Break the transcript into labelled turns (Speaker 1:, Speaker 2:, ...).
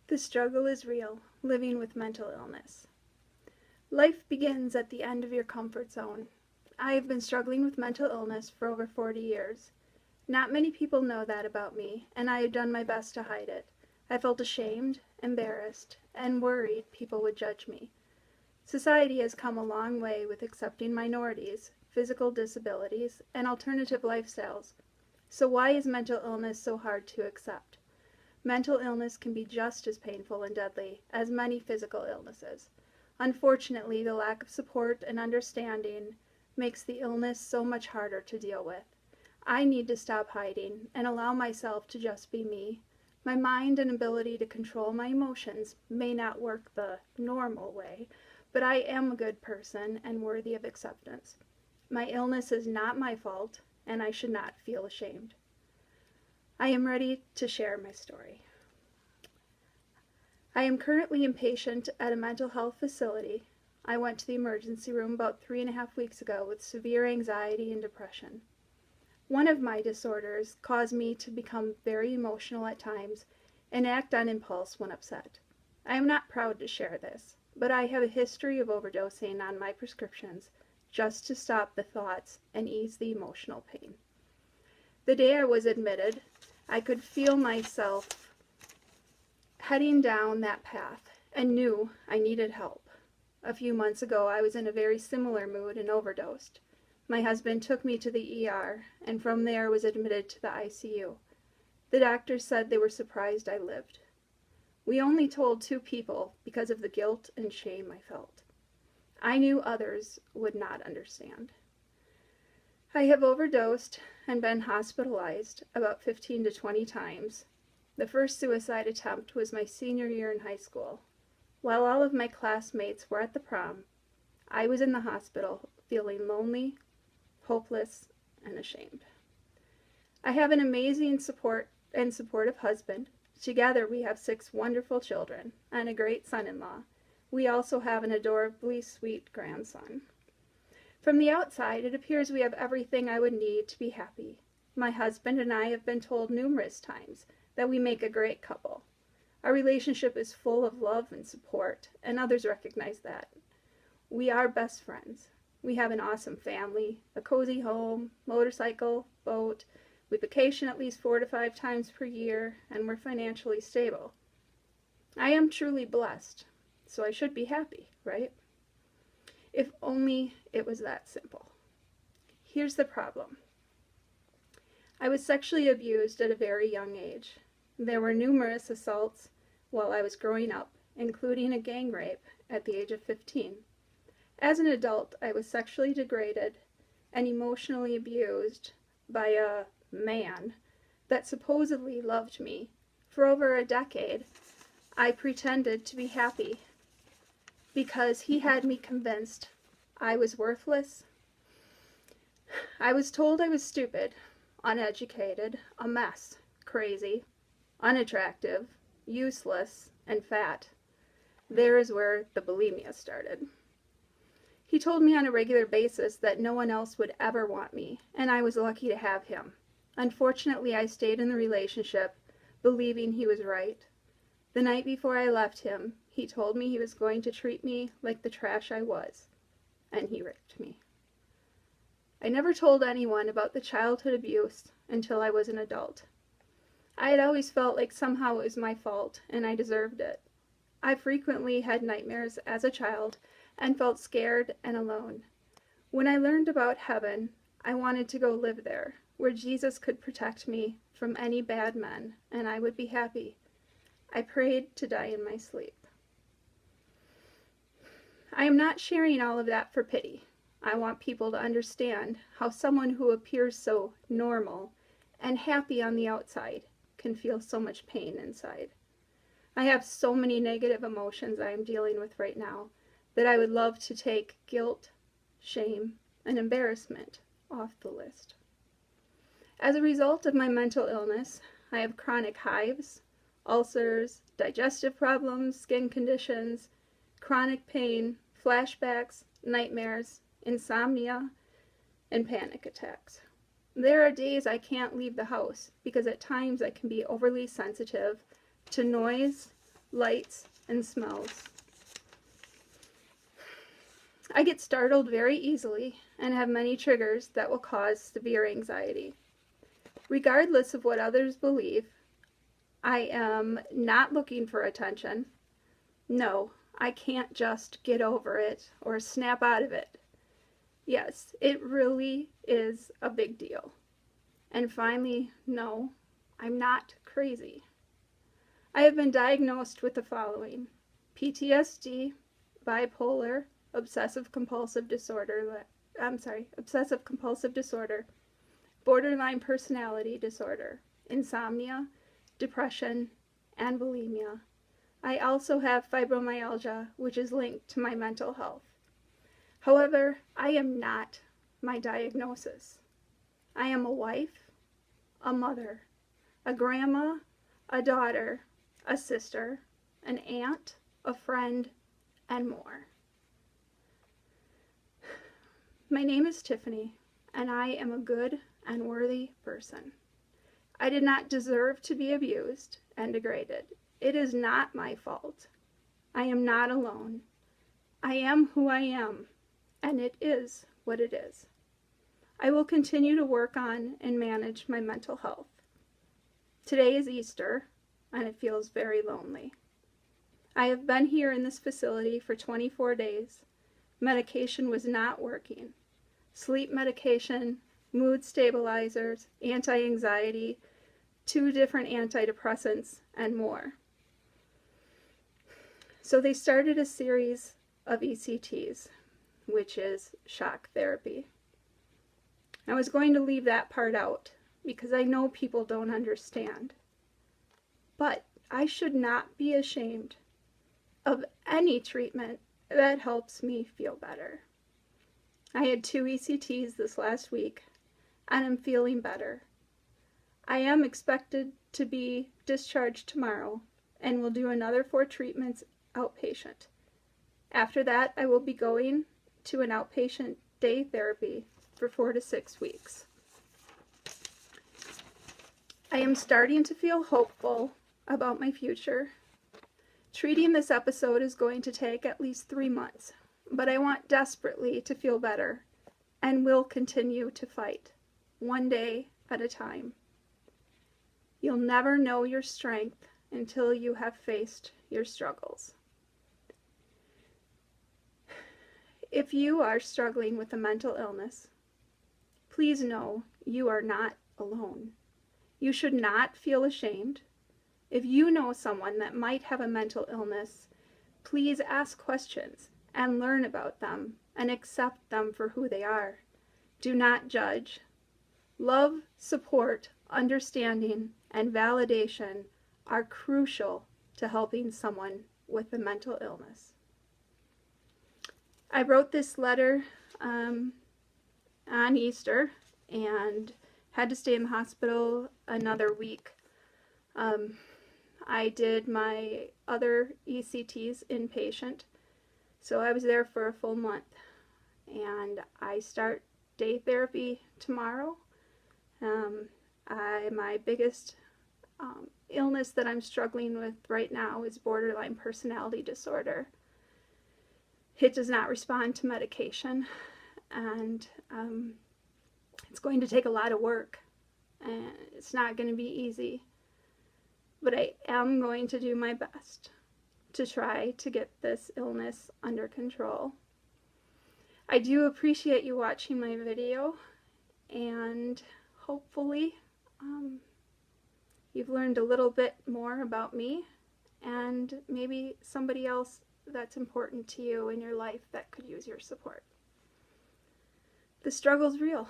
Speaker 1: The struggle is real, living with mental illness. Life begins at the end of your comfort zone. I have been struggling with mental illness for over 40 years. Not many people know that about me, and I have done my best to hide it. I felt ashamed, embarrassed, and worried people would judge me. Society has come a long way with accepting minorities, physical disabilities, and alternative lifestyles. So why is mental illness so hard to accept? Mental illness can be just as painful and deadly as many physical illnesses. Unfortunately, the lack of support and understanding makes the illness so much harder to deal with. I need to stop hiding and allow myself to just be me. My mind and ability to control my emotions may not work the normal way, but I am a good person and worthy of acceptance. My illness is not my fault, and I should not feel ashamed. I am ready to share my story. I am currently inpatient at a mental health facility. I went to the emergency room about 3.5 weeks ago with severe anxiety and depression. One of my disorders caused me to become very emotional at times and act on impulse when upset. I am not proud to share this, but I have a history of overdosing on my prescriptions just to stop the thoughts and ease the emotional pain. The day I was admitted, I could feel myself heading down that path and knew I needed help. A few months ago, I was in a very similar mood and overdosed. My husband took me to the ER, and from there was admitted to the ICU. The doctors said they were surprised I lived. We only told 2 people because of the guilt and shame I felt. I knew others would not understand. I have overdosed and been hospitalized about 15 to 20 times. The first suicide attempt was my senior year in high school. While all of my classmates were at the prom, I was in the hospital feeling lonely, hopeless, and ashamed. I have an amazing supportive husband. Together we have 6 wonderful children and a great son-in-law. We also have an adorably sweet grandson. From the outside, it appears we have everything I would need to be happy. My husband and I have been told numerous times that we make a great couple. Our relationship is full of love and support, and others recognize that. We are best friends. We have an awesome family, a cozy home, motorcycle, boat. We vacation at least 4 to 5 times per year, and we're financially stable. I am truly blessed, so I should be happy, right? If only it was that simple. Here's the problem. I was sexually abused at a very young age. There were numerous assaults while I was growing up, including a gang rape at the age of 15. As an adult, I was sexually degraded and emotionally abused by a man that supposedly loved me. For over a decade, I pretended to be happy because he had me convinced I was worthless. I was told I was stupid, uneducated, a mess, crazy, unattractive, useless, and fat. There is where the bulimia started. He told me on a regular basis that no one else would ever want me, and I was lucky to have him. Unfortunately, I stayed in the relationship, believing he was right. The night before I left him, he told me he was going to treat me like the trash I was, and he raped me. I never told anyone about the childhood abuse until I was an adult. I had always felt like somehow it was my fault, and I deserved it. I frequently had nightmares as a child and felt scared and alone. When I learned about heaven, I wanted to go live there, where Jesus could protect me from any bad men, and I would be happy. I prayed to die in my sleep. I am not sharing all of that for pity. I want people to understand how someone who appears so normal and happy on the outside can feel so much pain inside. I have so many negative emotions I am dealing with right now that I would love to take guilt, shame, and embarrassment off the list. As a result of my mental illness, I have chronic hives, ulcers, digestive problems, skin conditions, chronic pain, flashbacks, nightmares, insomnia, and panic attacks. There are days I can't leave the house because at times I can be overly sensitive to noise, lights, and smells. I get startled very easily and have many triggers that will cause severe anxiety. Regardless of what others believe, I am not looking for attention. No, I can't just get over it or snap out of it. Yes, it really is a big deal. And finally, no, I'm not crazy. I have been diagnosed with the following: PTSD, bipolar, obsessive compulsive disorder, borderline personality disorder, insomnia, depression, and bulimia. I also have fibromyalgia, which is linked to my mental health. However, I am not my diagnosis. I am a wife, a mother, a grandma, a daughter, a sister, an aunt, a friend, and more. My name is Tiffany, and I am a good and worthy person. I did not deserve to be abused and degraded. It is not my fault. I am not alone. I am who I am, and it is what it is. I will continue to work on and manage my mental health. Today is Easter, and it feels very lonely. I have been here in this facility for 24 days. Medication was not working. Sleep medication, mood stabilizers, anti-anxiety, 2 different antidepressants, and more. So they started a series of ECTs, which is shock therapy. I was going to leave that part out because I know people don't understand. But I should not be ashamed of any treatment that helps me feel better. I had 2 ECTs this last week, and I'm feeling better. I am expected to be discharged tomorrow, and will do another 4 treatments outpatient. After that, I will be going to an outpatient day therapy for 4 to 6 weeks. I am starting to feel hopeful about my future. Treating this episode is going to take at least 3 months, but I want desperately to feel better and will continue to fight, one day at a time. You'll never know your strength until you have faced your struggles. If you are struggling with a mental illness, please know you are not alone. You should not feel ashamed. If you know someone that might have a mental illness, please ask questions and learn about them and accept them for who they are. Do not judge. Love, support, understanding, and validation are crucial to helping someone with a mental illness. I wrote this letter on Easter and had to stay in the hospital another week. I did my other ECTs inpatient, so I was there for a full month. And I start day therapy tomorrow. My biggest illness that I'm struggling with right now is borderline personality disorder. It does not respond to medication, and it's going to take a lot of work, and it's not going to be easy. But I am going to do my best to try to get this illness under control. I do appreciate you watching my video, and hopefully you've learned a little bit more about me and maybe somebody else that's important to you in your life that could use your support. The struggle's real.